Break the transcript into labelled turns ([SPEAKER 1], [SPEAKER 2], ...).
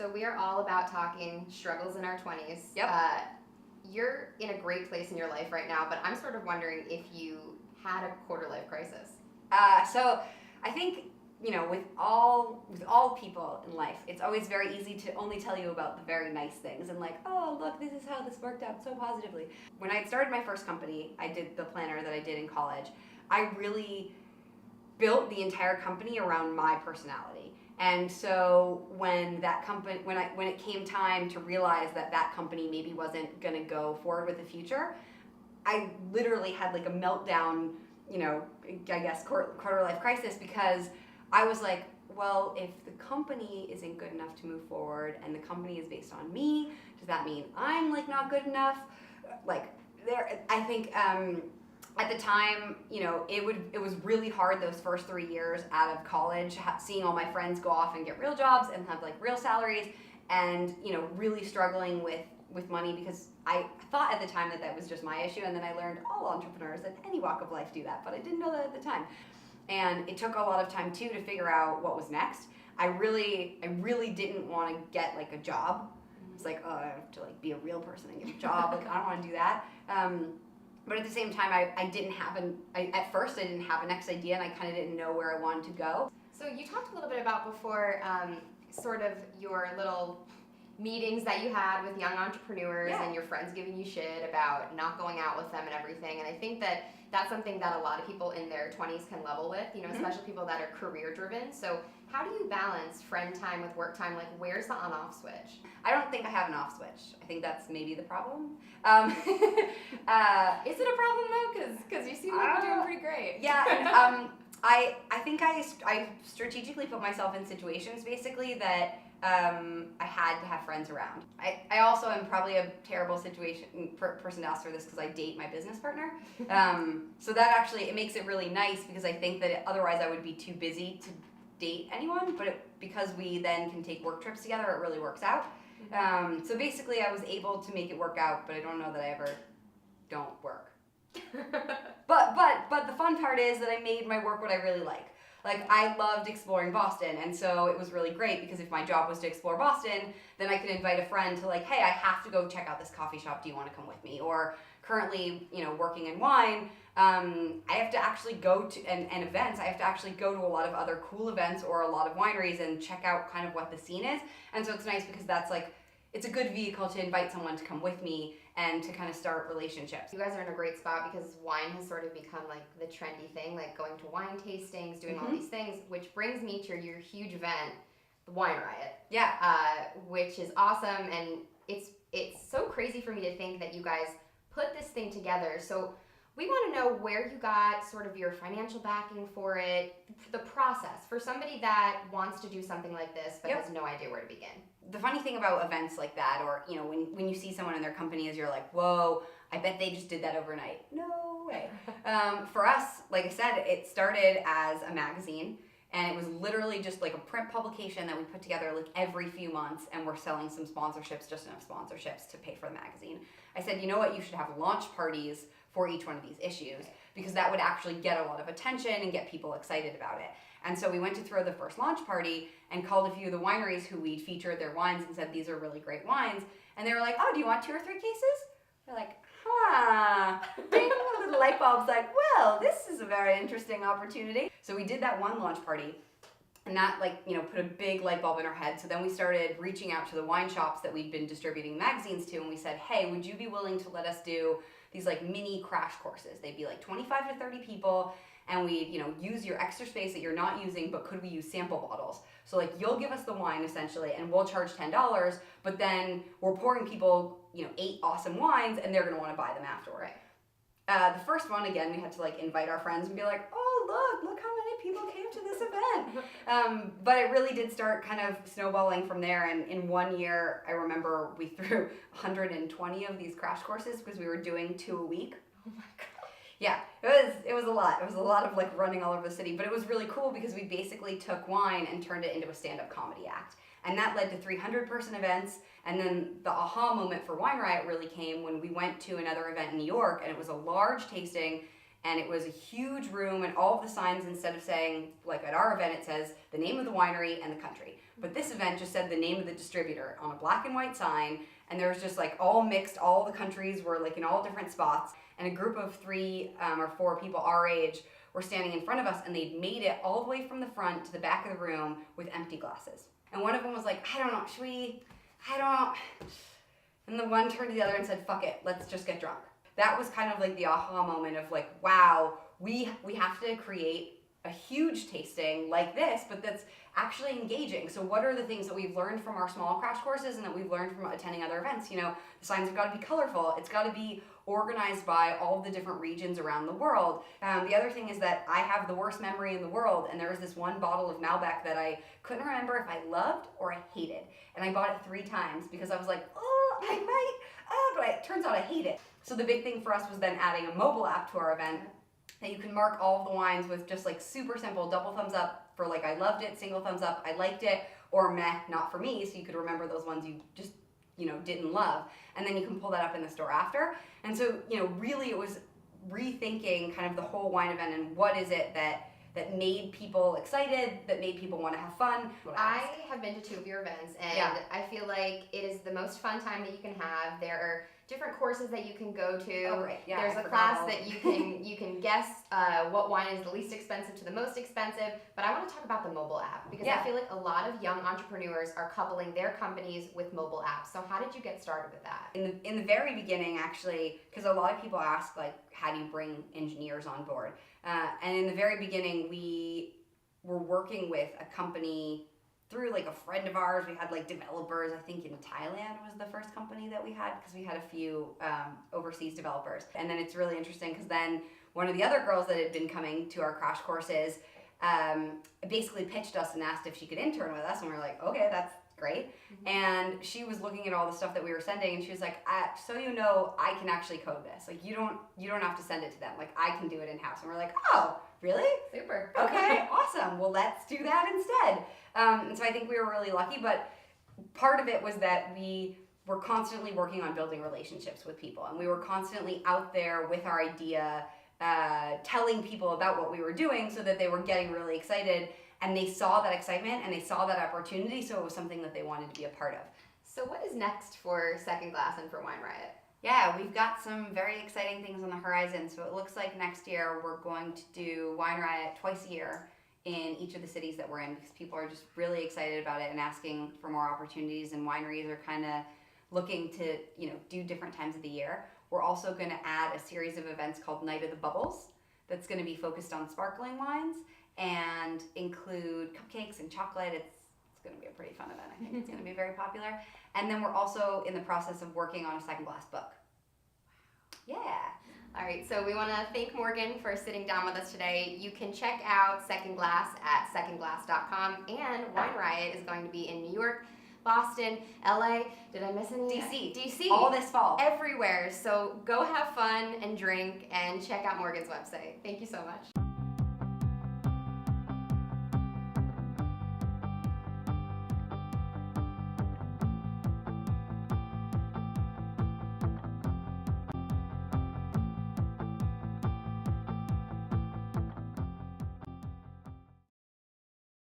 [SPEAKER 1] So we are all about talking struggles in our 20s.
[SPEAKER 2] Yep.
[SPEAKER 1] You're in a great place in your life right now, but I'm sort of wondering if you had a quarter life crisis.
[SPEAKER 2] So I think, with all people in life, it's always very easy to only tell you about the very nice things and like, oh, look, this is how this worked out so positively. When I started my first company, I did the planner that I did in college. I really built the entire company around my personality. And so when it came time to realize that company maybe wasn't going to go forward with the future, I literally had like a meltdown, I guess quarter life crisis, because I was like, well, if the company isn't good enough to move forward and the company is based on me, does that mean I'm like not good enough? I think at the time, it was really hard those first 3 years out of college, seeing all my friends go off and get real jobs and have like real salaries, and really struggling with money, because I thought at the time that was just my issue, and then I learned all entrepreneurs in any walk of life do that, but I didn't know that at the time. And it took a lot of time too to figure out what was next. I really didn't want to get like a job. It's like, oh, I have to like be a real person and get a job. Like, I don't want to do that. But at the same time, at first I didn't have a next idea, and I kind of didn't know where I wanted to go.
[SPEAKER 1] So you talked a little bit about before, sort of your little meetings that you had with young entrepreneurs, and your friends giving you shit about not going out with them and everything. And I think that that's something that a lot of people in their 20s can level with, especially people that are career driven. So how do you balance friend time with work time? Like, where's the on-off switch?
[SPEAKER 2] I don't think I have an off switch. I think that's maybe the problem.
[SPEAKER 1] Is it a problem though? Because you seem like you're doing pretty great.
[SPEAKER 2] Yeah, and I think I strategically put myself in situations basically that I had to have friends around. I also am probably a terrible person to ask for this, because I date my business partner. So that actually, it makes it really nice, because I think that otherwise I would be too busy to date anyone, but because we then can take work trips together, it really works out. So basically I was able to make it work out, but I don't know that I ever don't work. But the fun part is that I made my work what I really like. Like, I loved exploring Boston, and so it was really great, because if my job was to explore Boston, then I could invite a friend to like, hey, I have to go check out this coffee shop, do you want to come with me? Or currently, working in wine, I have to actually go to, and events, I have to actually go to a lot of other cool events or a lot of wineries and check out kind of what the scene is. And so it's nice, because that's like, it's a good vehicle to invite someone to come with me and to kind of start relationships.
[SPEAKER 1] You guys are in a great spot, because wine has sort of become like the trendy thing, like going to wine tastings, doing all these things, which brings me to your huge event, the Wine Riot.
[SPEAKER 2] Yeah.
[SPEAKER 1] Which is awesome, and it's so crazy for me to think that you guys put this thing together. So we want to know where you got sort of your financial backing for it, the process for somebody that wants to do something like this but has no idea where to begin.
[SPEAKER 2] The funny thing about events like that, or when you see someone in their company, is you're like, whoa, I bet they just did that overnight. No way. For us, like I said, it started as a magazine, and it was literally just like a print publication that we put together like every few months, and we're selling some sponsorships, just enough sponsorships to pay for the magazine. I said, you know what, you should have launch parties for each one of these issues, because that would actually get a lot of attention and get people excited about it. And so we went to throw the first launch party and called a few of the wineries who we'd featured their wines and said, these are really great wines. And they were like, oh, do you want 2 or 3 cases? They're like, ding, a little light bulb's like, well, this is a very interesting opportunity. So we did that one launch party, and that put a big light bulb in our head. So then we started reaching out to the wine shops that we'd been distributing magazines to, and we said, hey, would you be willing to let us do these like mini crash courses? They'd be like 25 to 30 people, and we'd use your extra space that you're not using, but could we use sample bottles? So like, you'll give us the wine essentially, and we'll charge $10, but then we're pouring people 8 awesome wines, and they're gonna want to buy them afterward.
[SPEAKER 1] Right.
[SPEAKER 2] The first one, again, we had to like invite our friends and be like, oh, look how many people came to this event. But it really did start kind of snowballing from there. And in 1 year, I remember we threw 120 of these crash courses, because we were doing 2 a week.
[SPEAKER 1] Oh my God.
[SPEAKER 2] Yeah, it was a lot. It was a lot of like running all over the city, but it was really cool, because we basically took wine and turned it into a stand-up comedy act. And that led to 300-person events. And then the aha moment for Wine Riot really came when we went to another event in New York, and it was a large tasting, and it was a huge room, and all of the signs, instead of saying, like at our event, it says the name of the winery and the country. But this event just said the name of the distributor on a black and white sign, and there was just like all mixed, all the countries were like in all different spots, and a group of 3 or 4 people our age were standing in front of us, and they'd made it all the way from the front to the back of the room with empty glasses. And one of them was like, I don't know, and the one turned to the other and said, fuck it, let's just get drunk. That was kind of like the aha moment of like, wow, we have to create a huge tasting like this, but that's actually engaging. So what are the things that we've learned from our small crash courses and that we've learned from attending other events? You know, the signs have got to be colorful. It's got to be organized by all the different regions around the world. The other thing is that I have the worst memory in the world, and there was this one bottle of Malbec that I couldn't remember if I loved or I hated. And I bought it 3 times because I was like, oh, I might, but it turns out I hate it. So the big thing for us was then adding a mobile app to our event that you can mark all of the wines with just like super simple double thumbs up for like I loved it, single thumbs up, I liked it, or meh, not for me, so you could remember those ones you just, you know, didn't love. And then you can pull that up in the store after. And so, you know, really it was rethinking kind of the whole wine event and what is it that made people excited, that made people want to have fun.
[SPEAKER 1] I have been to 2 of your events, and I feel like it is the most fun time that you can have. There are different courses that you can go to.
[SPEAKER 2] Oh, right. Yeah,
[SPEAKER 1] there's a class that you can guess what wine is the least expensive to the most expensive. But I want to talk about the mobile app because I feel like a lot of young entrepreneurs are coupling their companies with mobile apps. So how did you get started with that?
[SPEAKER 2] In the very beginning, actually, because a lot of people ask like, how do you bring engineers on board? And in the very beginning, we were working with a company through like a friend of ours. We had like developers, I think in Thailand was the first company that we had, because we had a few overseas developers. And then it's really interesting because then one of the other girls that had been coming to our crash courses basically pitched us and asked if she could intern with us, and we were like, okay, that's great. Mm-hmm. And she was looking at all the stuff that we were sending, and she was like, so you know, I can actually code this. Like you don't have to send it to them. Like I can do it in-house. And we're like, oh, really?
[SPEAKER 1] Super.
[SPEAKER 2] Okay, awesome. Well, let's do that instead. And so I think we were really lucky, but part of it was that we were constantly working on building relationships with people, and we were constantly out there with our idea, telling people about what we were doing so that they were getting really excited, and they saw that excitement and they saw that opportunity, so it was something that they wanted to be a part of.
[SPEAKER 1] So what is next for Second Glass and for Wine Riot?
[SPEAKER 2] Yeah, we've got some very exciting things on the horizon. So it looks like next year we're going to do Wine Riot twice a year in each of the cities that we're in, because people are just really excited about it and asking for more opportunities, and wineries are kind of looking to, you know, do different times of the year. We're also going to add a series of events called Night of the Bubbles that's going to be focused on sparkling wines and include cupcakes and chocolate. It's going to be a pretty fun event. I think it's going to be very popular. And then we're also in the process of working on a Second Glass book. Yeah.
[SPEAKER 1] All right, so we want to thank Morgan for sitting down with us today. You can check out Second Glass at secondglass.com, and Wine Riot is going to be in New York, Boston, LA. Did I miss any? DC.
[SPEAKER 2] All this fall.
[SPEAKER 1] Everywhere. So go have fun and drink and check out Morgan's website. Thank you so much.